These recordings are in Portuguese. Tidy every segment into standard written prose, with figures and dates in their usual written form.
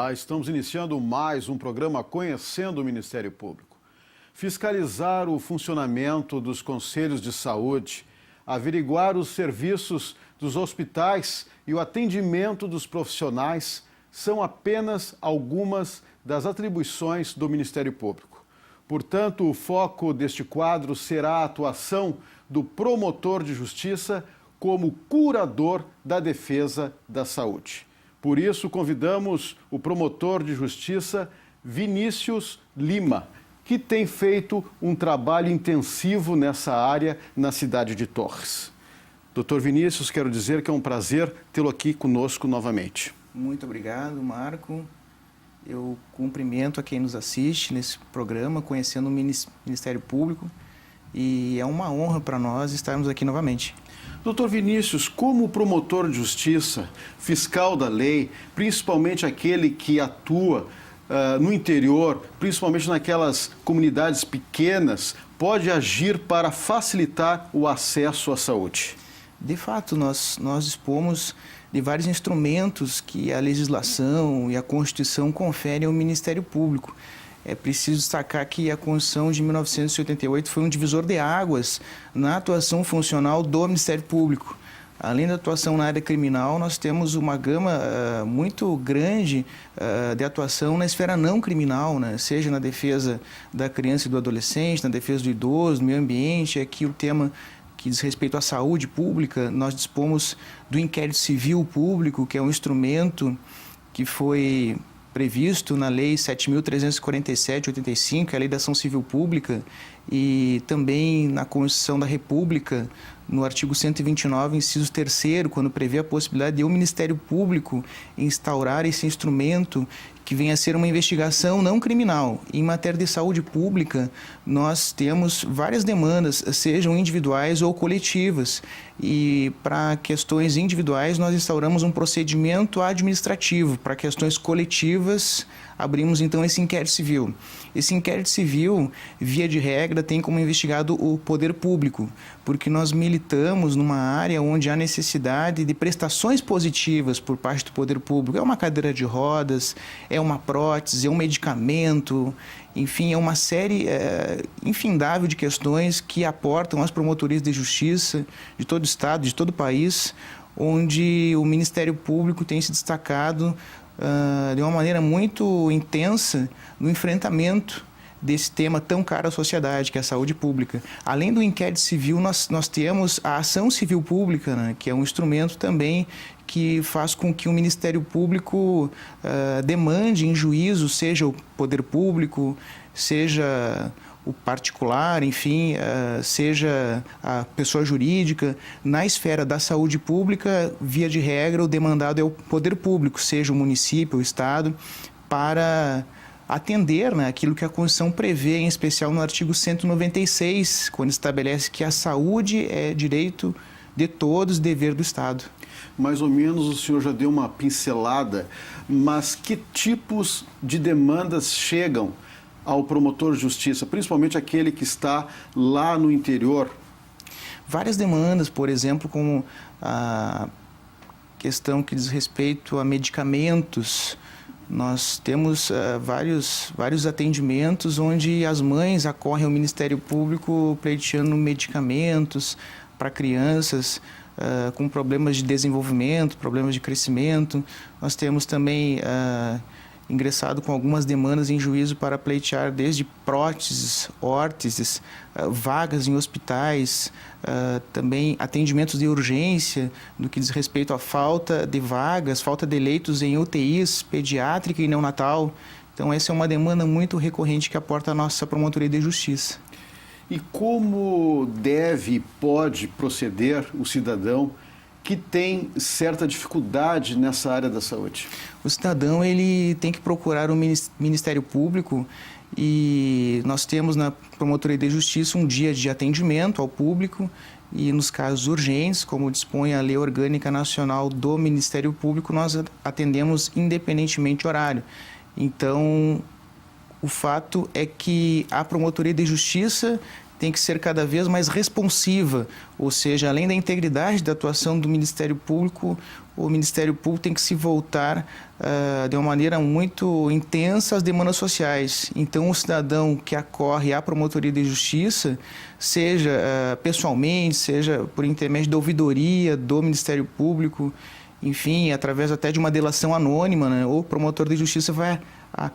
Olá, estamos iniciando mais um programa Conhecendo o Ministério Público. Fiscalizar o funcionamento dos conselhos de saúde, averiguar os serviços dos hospitais e o atendimento dos profissionais são apenas algumas das atribuições do Ministério Público. Portanto, o foco deste quadro será a atuação do promotor de justiça como curador da defesa da saúde. Por isso, convidamos o promotor de justiça Vinícius Lima, que tem feito um trabalho intensivo nessa área na cidade de Torres. Doutor Vinícius, quero dizer que é um prazer tê-lo aqui conosco novamente. Muito obrigado, Marco. Eu cumprimento a quem nos assiste nesse programa, Conhecendo o Ministério Público, e é uma honra para nós estarmos aqui novamente. Doutor Vinícius, como promotor de justiça, fiscal da lei, principalmente aquele que atua no interior, principalmente naquelas comunidades pequenas, pode agir para facilitar o acesso à saúde? De fato, nós dispomos de vários instrumentos que a legislação e a Constituição conferem ao Ministério Público. É preciso destacar que a Constituição de 1988 foi um divisor de águas na atuação funcional do Ministério Público. Além da atuação na área criminal, nós temos uma gama muito grande de atuação na esfera não criminal, né? Seja na defesa da criança e do adolescente, na defesa do idoso, do meio ambiente. Aqui o tema que diz respeito à saúde pública, nós dispomos do inquérito civil público, que é um instrumento que foi previsto na Lei 7.347/85, a Lei da Ação Civil Pública, e também na Constituição da República, no artigo 129, inciso 3º, quando prevê a possibilidade de o Ministério Público instaurar esse instrumento que venha a ser uma investigação não criminal. Em matéria de saúde pública, nós temos várias demandas, sejam individuais ou coletivas. E para questões individuais, nós instauramos um procedimento administrativo. Para questões coletivas, abrimos então esse inquérito civil. Esse inquérito civil, via de regra, tem como investigado o poder público, porque nós militamos numa área onde há necessidade de prestações positivas por parte do poder público. É uma cadeira de rodas, é uma prótese, é um medicamento, enfim, é uma série infindável de questões que aportam às promotorias de justiça de todo o Estado, de todo o país, onde o Ministério Público tem se destacado de uma maneira muito intensa no enfrentamento desse tema tão caro à sociedade, que é a saúde pública. Além do inquérito civil, nós temos a ação civil pública, né, que é um instrumento também que faz com que o Ministério Público demande em juízo, seja o poder público, seja o particular, enfim, seja a pessoa jurídica. Na esfera da saúde pública, via de regra, o demandado é o poder público, seja o município, o Estado, para atender, né, aquilo que a Constituição prevê, em especial no artigo 196, quando estabelece que a saúde é direito de todos, dever do Estado. Mais ou menos o senhor já deu uma pincelada, mas que tipos de demandas chegam ao promotor de justiça, principalmente aquele que está lá no interior? Várias demandas, por exemplo, como a questão que diz respeito a medicamentos. Nós temos vários atendimentos onde as mães acorrem ao Ministério Público pleiteando medicamentos para crianças com problemas de desenvolvimento, problemas de crescimento. Nós temos também ingressado com algumas demandas em juízo para pleitear desde próteses, órteses, vagas em hospitais, também atendimentos de urgência no que diz respeito à falta de vagas, falta de leitos em UTIs, pediátrica e neonatal. Então essa é uma demanda muito recorrente que aporta a nossa Promotoria de Justiça. E como deve e pode proceder o cidadão que tem certa dificuldade nessa área da saúde? O cidadão ele tem que procurar o Ministério Público, e nós temos na Promotoria de Justiça um dia de atendimento ao público, e nos casos urgentes, como dispõe a Lei Orgânica Nacional do Ministério Público, nós atendemos independentemente do horário. Então, o fato é que a Promotoria de Justiça tem que ser cada vez mais responsiva, ou seja, além da integridade da atuação do Ministério Público, o Ministério Público tem que se voltar de uma maneira muito intensa às demandas sociais. Então, o cidadão que acorre à Promotoria de Justiça, seja pessoalmente, seja por intermédio da ouvidoria do Ministério Público, enfim, através até de uma delação anônima, né, o promotor de justiça vai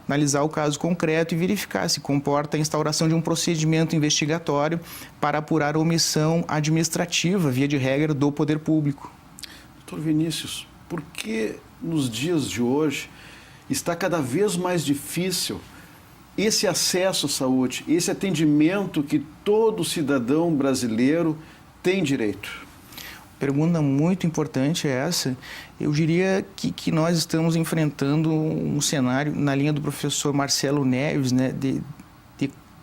analisar o caso concreto e verificar se comporta a instauração de um procedimento investigatório para apurar a omissão administrativa, via de regra, do poder público. Doutor Vinícius, por que nos dias de hoje está cada vez mais difícil esse acesso à saúde, esse atendimento que todo cidadão brasileiro tem direito? Pergunta muito importante essa. Eu diria que nós estamos enfrentando um cenário na linha do professor Marcelo Neves, né, de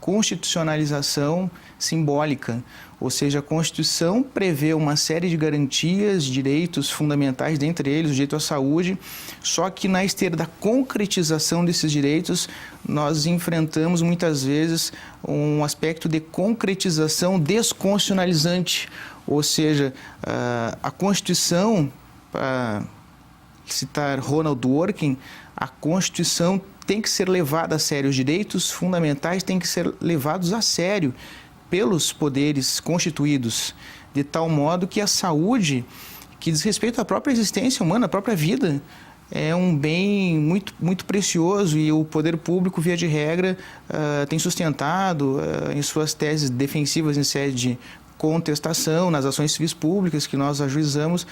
constitucionalização simbólica. Ou seja, a Constituição prevê uma série de garantias, direitos fundamentais, dentre eles o direito à saúde, só que na esteira da concretização desses direitos, nós enfrentamos muitas vezes um aspecto de concretização desconstitucionalizante. Ou seja, a Constituição, para citar Ronald Dworkin, a Constituição tem que ser levada a sério, os direitos fundamentais têm que ser levados a sério pelos poderes constituídos, de tal modo que a saúde, que diz respeito à própria existência humana, à própria vida, é um bem muito, muito precioso e o poder público, via de regra, tem sustentado em suas teses defensivas em sede de contestação, nas ações civis públicas que nós ajuizamos,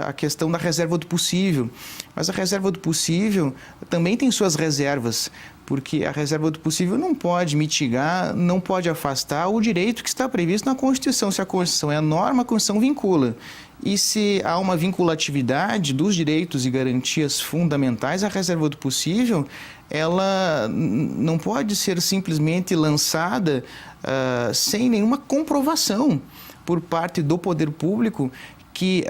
a questão da reserva do possível. Mas a reserva do possível também tem suas reservas, porque a reserva do possível não pode mitigar, não pode afastar o direito que está previsto na Constituição. Se a Constituição é a norma, a Constituição vincula. E se há uma vinculatividade dos direitos e garantias fundamentais, a reserva do possível, ela não pode ser simplesmente lançada sem nenhuma comprovação por parte do poder público que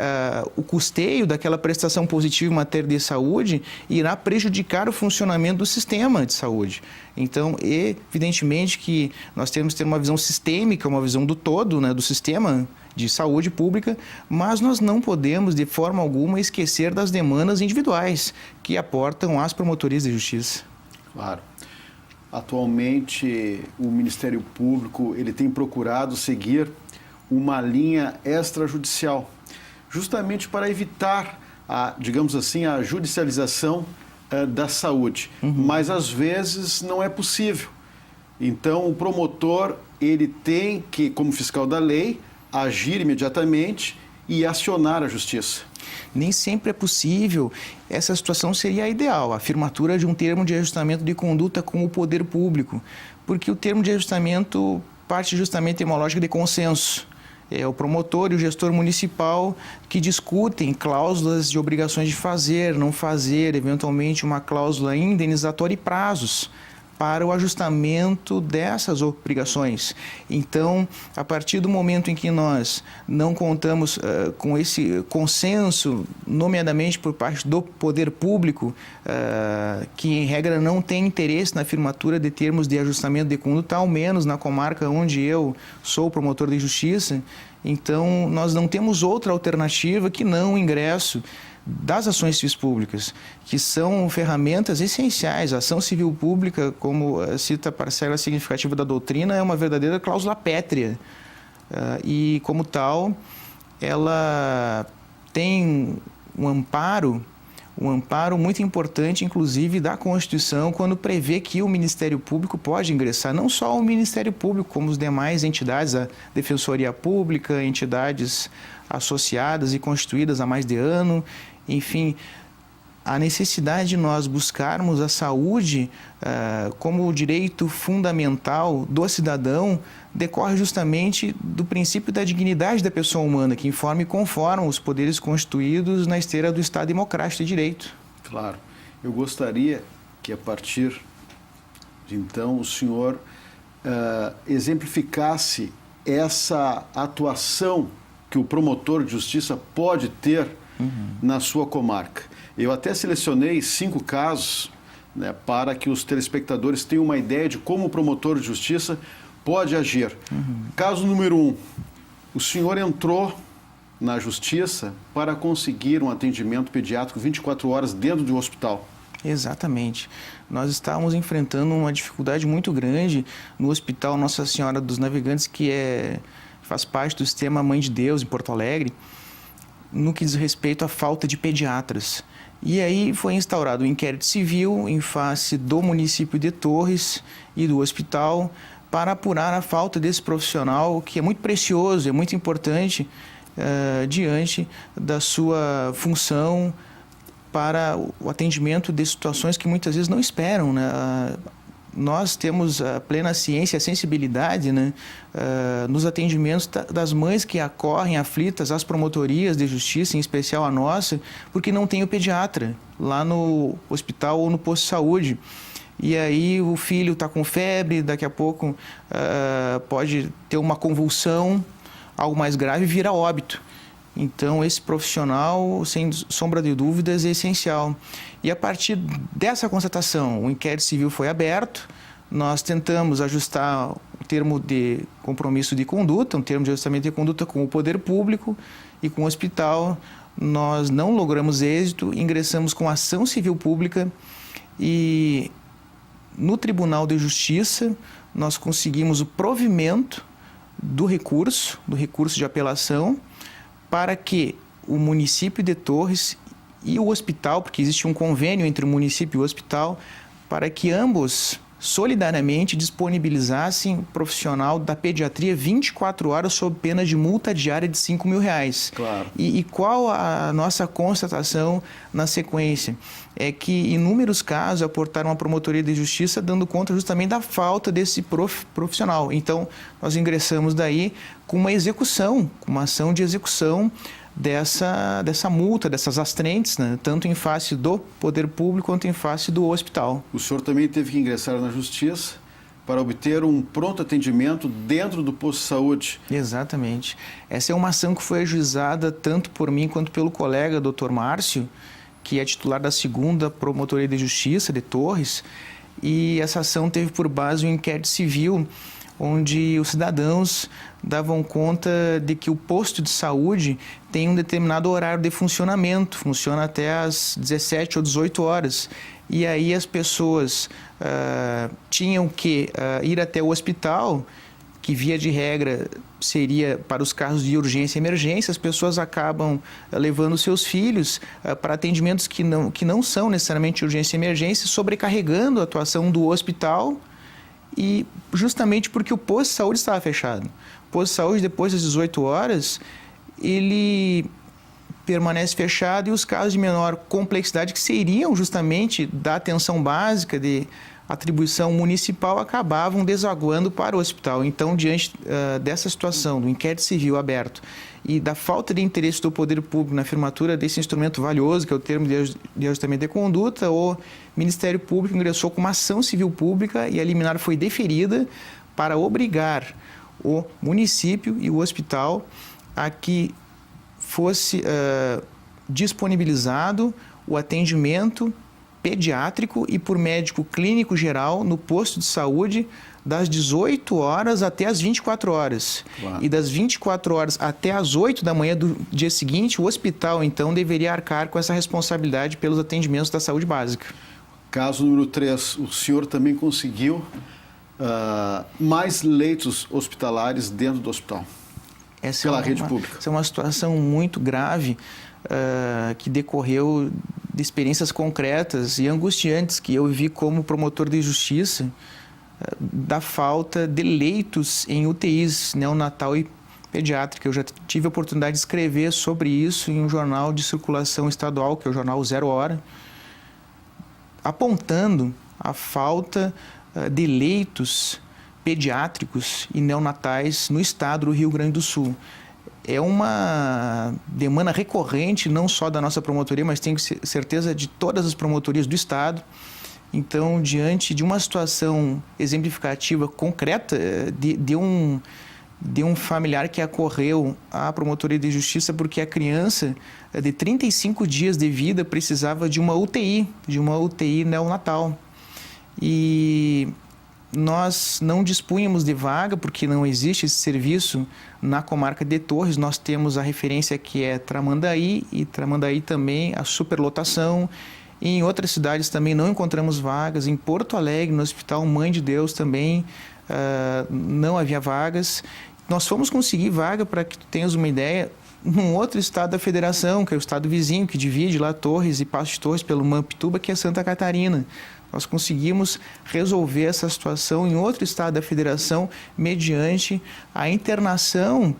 o custeio daquela prestação positiva em matéria de saúde irá prejudicar o funcionamento do sistema de saúde. Então, evidentemente que nós temos que ter uma visão sistêmica, uma visão do todo, né, do sistema de saúde pública, mas nós não podemos, de forma alguma, esquecer das demandas individuais que aportam às promotorias de justiça. Claro. Atualmente, o Ministério Público ele tem procurado seguir uma linha extrajudicial, justamente para evitar, digamos assim, a judicialização da saúde. Mas, às vezes, não é possível. Então, o promotor ele tem que, como fiscal da lei, agir imediatamente e acionar a justiça. Nem sempre é possível. Essa situação seria a ideal, a firmatura de um termo de ajustamento de conduta com o poder público, porque o termo de ajustamento parte justamente de uma lógica de consenso. É o promotor e o gestor municipal que discutem cláusulas de obrigações de fazer, não fazer, eventualmente uma cláusula indenizatória e prazos para o ajustamento dessas obrigações. Então, a partir do momento em que nós não contamos com esse consenso, nomeadamente por parte do poder público, que em regra não tem interesse na firmatura de termos de ajustamento de conduta, ao menos na comarca onde eu sou promotor de justiça, então nós não temos outra alternativa que não o ingresso das ações civis públicas, que são ferramentas essenciais. A ação civil pública, como cita a parcela significativa da doutrina, é uma verdadeira cláusula pétrea. E, como tal, ela tem um amparo muito importante, inclusive, da Constituição, quando prevê que o Ministério Público pode ingressar, não só o Ministério Público, como as demais entidades, a Defensoria Pública, entidades associadas e constituídas há mais de ano, enfim, a necessidade de nós buscarmos a saúde como direito fundamental do cidadão decorre justamente do princípio da dignidade da pessoa humana, que informa e conforma os poderes constituídos na esteira do Estado democrático de direito. Claro. Eu gostaria que, a partir de então, o senhor exemplificasse essa atuação que o promotor de justiça pode ter na sua comarca. Eu até selecionei 5 casos, né, para que os telespectadores tenham uma ideia de como o promotor de justiça pode agir. Caso número 1, o senhor entrou na justiça para conseguir um atendimento pediátrico 24 horas dentro de um hospital. Exatamente. Nós estávamos enfrentando uma dificuldade muito grande no Hospital Nossa Senhora dos Navegantes, que faz parte do sistema Mãe de Deus, em Porto Alegre, no que diz respeito à falta de pediatras. E aí foi instaurado um inquérito civil em face do município de Torres e do hospital para apurar a falta desse profissional, que é muito precioso, é muito importante diante da sua função para o atendimento de situações que muitas vezes não esperam, né? Nós temos a plena ciência e a sensibilidade, né, nos atendimentos das mães que acorrem aflitas às promotorias de justiça, em especial a nossa, porque não tem o pediatra lá no hospital ou no posto de saúde. E aí o filho está com febre, daqui a pouco pode ter uma convulsão, algo mais grave, e vira óbito. Então, esse profissional, sem sombra de dúvidas, é essencial. E a partir dessa constatação, o inquérito civil foi aberto, nós tentamos ajustar o termo de compromisso de conduta, um termo de ajustamento de conduta com o poder público e com o hospital. Nós não logramos êxito, ingressamos com ação civil pública e no Tribunal de Justiça nós conseguimos o provimento do recurso de apelação, para que o município de Torres e o hospital, porque existe um convênio entre o município e o hospital, para que ambos solidariamente disponibilizassem um profissional da pediatria 24 horas sob pena de multa diária de R$5.000. Claro. E qual a nossa constatação na sequência? É que inúmeros casos aportaram a promotoria de justiça dando conta justamente da falta desse profissional. Então, nós ingressamos daí com uma execução, com uma ação de execução dessa multa, dessas astrentes, né? Tanto em face do poder público quanto em face do hospital. O senhor também teve que ingressar na justiça para obter um pronto atendimento dentro do posto de saúde. Exatamente. Essa é uma ação que foi ajuizada tanto por mim quanto pelo colega Dr. Márcio, que é titular da 2ª Promotoria de Justiça de Torres, e essa ação teve por base um inquérito civil onde os cidadãos davam conta de que o posto de saúde tem um determinado horário de funcionamento, funciona até às 17 ou 18 horas. E aí as pessoas tinham que ir até o hospital, que via de regra seria para os casos de urgência e emergência. As pessoas acabam levando seus filhos para atendimentos que não são necessariamente urgência e emergência, sobrecarregando a atuação do hospital, e justamente porque o posto de saúde estava fechado. O posto de saúde, depois das 18 horas, ele permanece fechado, e os casos de menor complexidade, que seriam justamente da atenção básica de atribuição municipal, acabavam desaguando para o hospital. Então, diante dessa situação, do inquérito civil aberto e da falta de interesse do poder público na firmatura desse instrumento valioso, que é o termo de ajustamento de conduta, o Ministério Público ingressou com uma ação civil pública e a liminar foi deferida para obrigar o município e o hospital a que fosse disponibilizado o atendimento pediátrico e por médico clínico geral no posto de saúde das 18 horas até as 24 horas. Claro. E das 24 horas até as 8 da manhã do dia seguinte, o hospital, então, deveria arcar com essa responsabilidade pelos atendimentos da saúde básica. Caso número 3, o senhor também conseguiu mais leitos hospitalares dentro do hospital, pela rede pública. Essa é uma situação muito grave que decorreu de experiências concretas e angustiantes que eu vivi como promotor de justiça, da falta de leitos em UTIs neonatal e pediátrica. Eu já tive a oportunidade de escrever sobre isso em um jornal de circulação estadual, que é o jornal Zero Hora, apontando a falta de leitos pediátricos e neonatais no estado do Rio Grande do Sul. É uma demanda recorrente, não só da nossa promotoria, mas tenho certeza de todas as promotorias do estado. Então, diante de uma situação exemplificativa, concreta, de um familiar que acorreu à promotoria de justiça porque a criança de 35 dias de vida precisava de uma UTI neonatal. E nós não dispunhamos de vaga, porque não existe esse serviço na comarca de Torres. Nós temos a referência que é Tramandaí, e Tramandaí também a superlotação. E em outras cidades também não encontramos vagas. Em Porto Alegre, no Hospital Mãe de Deus também não havia vagas. Nós fomos conseguir vaga, para que tu tenhas uma ideia, num outro estado da federação, que é o estado vizinho, que divide lá Torres e Passo de Torres pelo Mampituba, que é Santa Catarina. Nós conseguimos resolver essa situação em outro estado da federação mediante a internação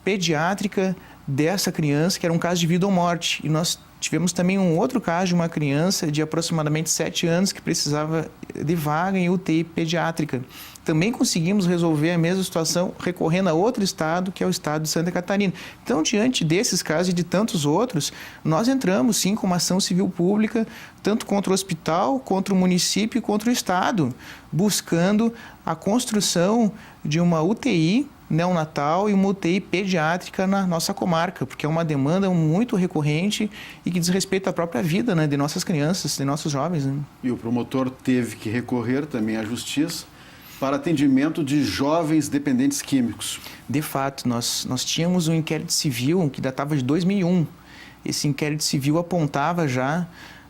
pediátrica dessa criança, que era um caso de vida ou morte. E nós tivemos também um outro caso de uma criança de aproximadamente 7 anos que precisava de vaga em UTI pediátrica. Também conseguimos resolver a mesma situação recorrendo a outro estado, que é o estado de Santa Catarina. Então, diante desses casos e de tantos outros, nós entramos sim com uma ação civil pública, tanto contra o hospital, contra o município e contra o estado, buscando a construção de uma UTI neonatal e uma UTI pediátrica na nossa comarca, porque é uma demanda muito recorrente e que diz respeito à própria vida, né, de nossas crianças, de nossos jovens. Né? E o promotor teve que recorrer também à justiça para atendimento de jovens dependentes químicos. De fato, nós tínhamos um inquérito civil que datava de 2001. Esse inquérito civil apontava já,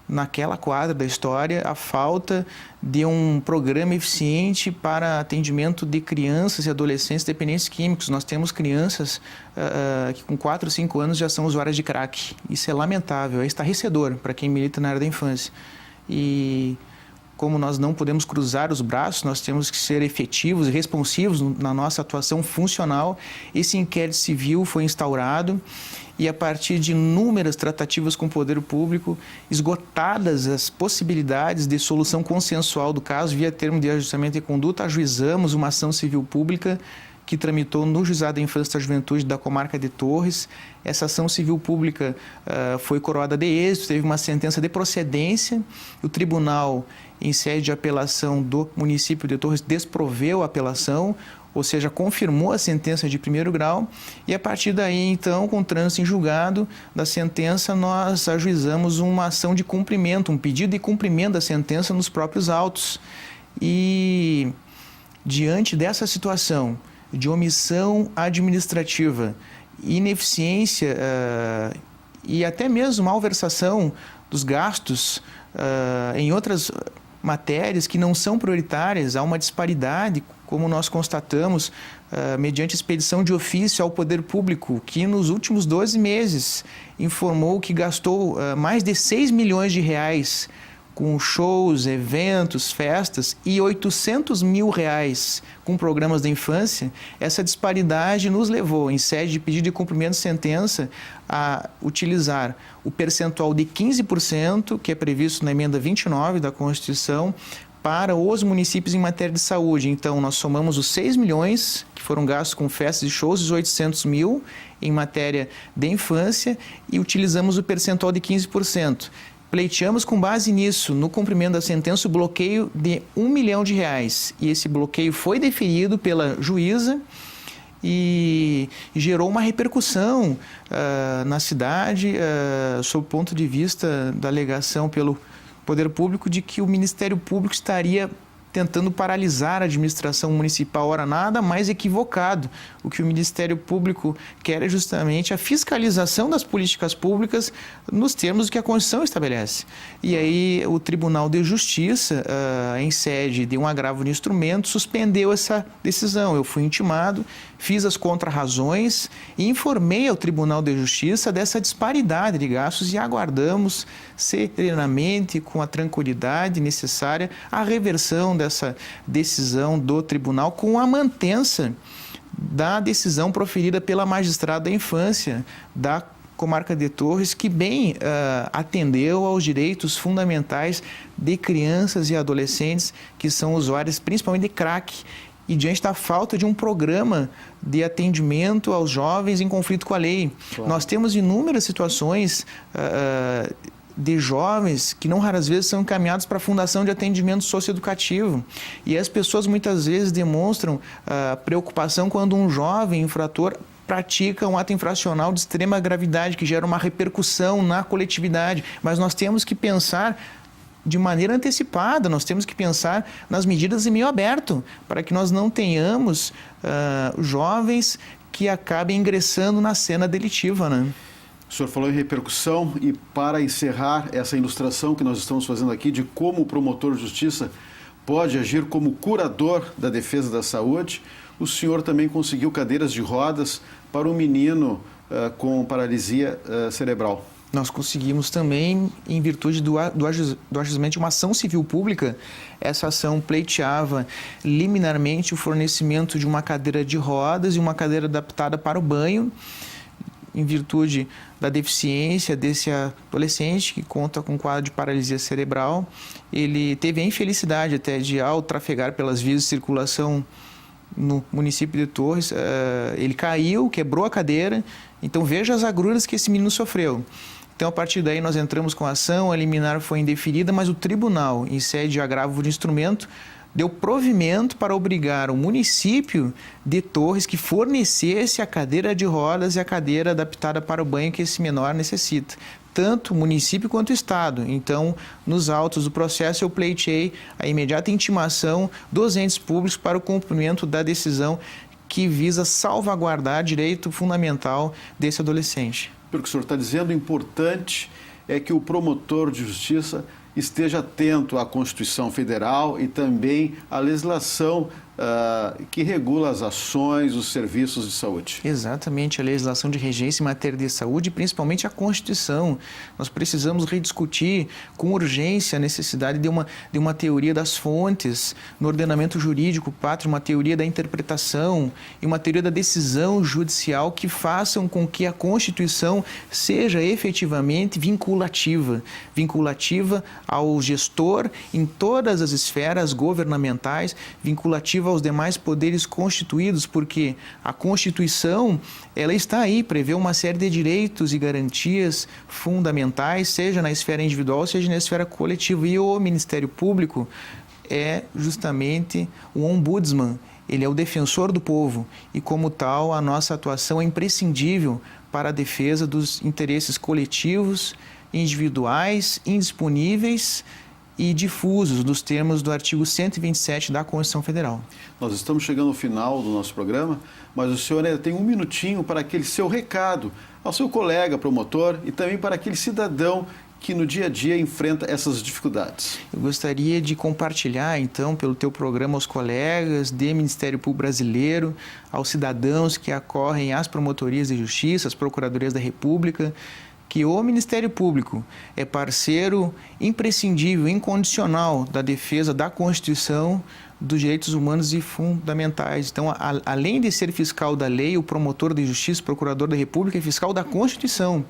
naquela quadra da história, a falta de um programa eficiente para atendimento de crianças e adolescentes dependentes químicos. Nós temos crianças que com 4 ou 5 anos já são usuárias de crack. Isso é lamentável, é estarrecedor para quem milita na área da infância. E como nós não podemos cruzar os braços, nós temos que ser efetivos e responsivos na nossa atuação funcional. Esse inquérito civil foi instaurado e, a partir de inúmeras tratativas com o poder público, esgotadas as possibilidades de solução consensual do caso, via termo de ajustamento de conduta, ajuizamos uma ação civil pública que tramitou no Juizado da Infância e da Juventude da comarca de Torres. Essa ação civil pública foi coroada de êxito, teve uma sentença de procedência. O tribunal, em sede de apelação do município de Torres, desproveu a apelação, ou seja, confirmou a sentença de 1º grau, e a partir daí, então, com o trânsito em julgado da sentença, nós ajuizamos uma ação de cumprimento, um pedido de cumprimento da sentença nos próprios autos. E, diante dessa situação de omissão administrativa, ineficiência e até mesmo malversação dos gastos em outras matérias que não são prioritárias, há uma disparidade, como nós constatamos, mediante expedição de ofício ao poder público, que nos últimos 12 meses informou que gastou mais de 6 milhões de reais com shows, eventos, festas, e 800 mil reais com programas da infância. Essa disparidade nos levou, em sede de pedido de cumprimento de sentença, a utilizar o percentual de 15%, que é previsto na emenda 29 da Constituição, para os municípios em matéria de saúde. Então, nós somamos os 6 milhões que foram gastos com festas e shows, os 800 mil em matéria de infância, e utilizamos o percentual de 15%. Pleiteamos com base nisso, no cumprimento da sentença, o bloqueio de 1 milhão de reais. E esse bloqueio foi deferido pela juíza e gerou uma repercussão na cidade, sob o ponto de vista da alegação pelo poder público de que o Ministério Público estaria tentando paralisar a administração municipal. Ora, nada mais equivocado. O que o Ministério Público quer é justamente a fiscalização das políticas públicas nos termos que a Constituição estabelece. E aí o Tribunal de Justiça, em sede de um agravo de instrumento, suspendeu essa decisão. Eu fui intimado, fiz as contrarrazões e informei ao Tribunal de Justiça dessa disparidade de gastos e aguardamos serenamente, com a tranquilidade necessária, a reversão dessa decisão do tribunal com a mantença da decisão proferida pela magistrada da infância da comarca de Torres, que bem atendeu aos direitos fundamentais de crianças e adolescentes que são usuários principalmente de crack, e diante da falta de um programa de atendimento aos jovens em conflito com a lei. Claro. Nós temos inúmeras situações de jovens que não raras vezes são encaminhados para a Fundação de Atendimento Socioeducativo, e as pessoas muitas vezes demonstram preocupação quando um jovem infrator pratica um ato infracional de extrema gravidade que gera uma repercussão na coletividade, mas nós temos que pensar de maneira antecipada. Nós temos que pensar nas medidas em meio aberto, para que nós não tenhamos jovens que acabem ingressando na cena delitiva, né? O senhor falou em repercussão e, para encerrar essa ilustração que nós estamos fazendo aqui de como o promotor de justiça pode agir como curador da defesa da saúde, o senhor também conseguiu cadeiras de rodas para um menino com paralisia cerebral. Nós conseguimos também, em virtude do ajuizamento de uma ação civil pública. Essa ação pleiteava liminarmente o fornecimento de uma cadeira de rodas e uma cadeira adaptada para o banho, em virtude da deficiência desse adolescente que conta com quadro de paralisia cerebral. Ele teve a infelicidade até de, ao trafegar pelas vias de circulação no município de Torres, ele caiu, quebrou a cadeira. Então veja as agruras que esse menino sofreu. Então, a partir daí, nós entramos com a ação, a liminar foi indeferida, mas o tribunal, em sede de agravo de instrumento, deu provimento para obrigar o município de Torres que fornecesse a cadeira de rodas e a cadeira adaptada para o banho que esse menor necessita, tanto o município quanto o Estado. Então, nos autos do processo, eu pleiteei a imediata intimação dos entes públicos para o cumprimento da decisão que visa salvaguardar direito fundamental desse adolescente. Pelo que o senhor está dizendo, o importante é que o promotor de justiça esteja atento à Constituição Federal e também à legislação que regula as ações, os serviços de saúde. Exatamente, a legislação de regência em matéria de saúde, principalmente a Constituição. Nós precisamos rediscutir com urgência a necessidade de uma teoria das fontes no ordenamento jurídico pátrio, uma teoria da interpretação e uma teoria da decisão judicial que façam com que a Constituição seja efetivamente vinculativa ao gestor em todas as esferas governamentais, vinculativa aos demais poderes constituídos, porque a Constituição, ela está aí, prevê uma série de direitos e garantias fundamentais, seja na esfera individual, seja na esfera coletiva. E o Ministério Público é justamente o ombudsman, ele é o defensor do povo e, como tal, a nossa atuação é imprescindível para a defesa dos interesses coletivos, individuais, indisponíveis e difusos dos termos do artigo 127 da Constituição Federal. Nós estamos chegando ao final do nosso programa, mas o senhor ainda tem um minutinho para aquele seu recado ao seu colega promotor e também para aquele cidadão que no dia a dia enfrenta essas dificuldades. Eu gostaria de compartilhar, então, pelo teu programa aos colegas do Ministério Público Brasileiro, aos cidadãos que acorrem às promotorias de justiça, às procuradorias da República, que o Ministério Público é parceiro imprescindível, incondicional da defesa da Constituição, dos direitos humanos e fundamentais. Então, além de ser fiscal da lei, o promotor de justiça, o procurador da República, é fiscal da Constituição.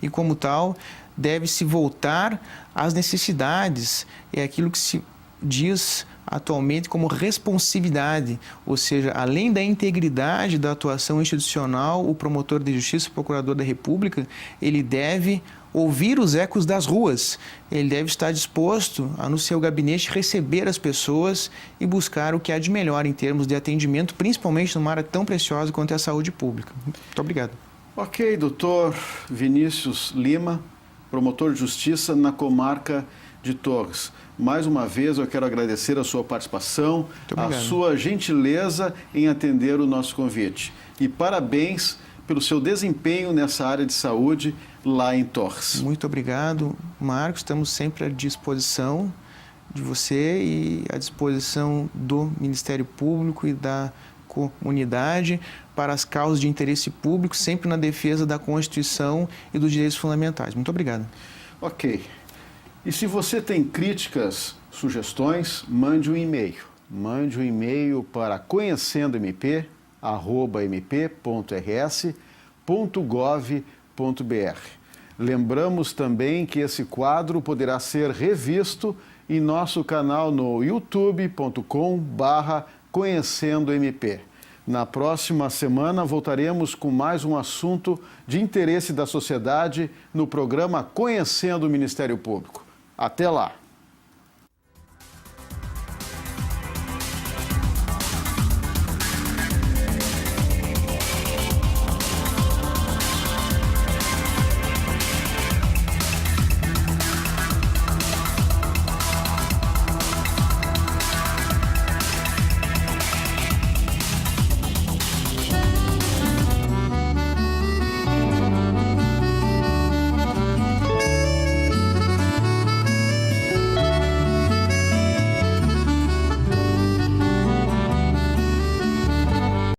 E, como tal, deve se voltar às necessidades, é aquilo que se diz atualmente como responsividade, ou seja, além da integridade da atuação institucional, o promotor de justiça, o procurador da República, ele deve ouvir os ecos das ruas, ele deve estar disposto a, no seu gabinete, receber as pessoas e buscar o que há de melhor em termos de atendimento, principalmente numa área tão preciosa quanto é a saúde pública. Muito obrigado. Ok, doutor Vinícius Lima, promotor de justiça na comarca de Torres. Mais uma vez eu quero agradecer a sua participação, a sua gentileza em atender o nosso convite. E parabéns pelo seu desempenho nessa área de saúde lá em Torres. Muito obrigado, Marcos. Estamos sempre à disposição de você e à disposição do Ministério Público e da comunidade para as causas de interesse público, sempre na defesa da Constituição e dos direitos fundamentais. Muito obrigado. Ok. E se você tem críticas, sugestões, mande um e-mail. Mande um e-mail para conhecendo-mp@mp.rs.gov.br. Lembramos também que esse quadro poderá ser revisto em nosso canal no youtube.com/conhecendo-mp. Na próxima semana voltaremos com mais um assunto de interesse da sociedade no programa Conhecendo o Ministério Público. Até lá!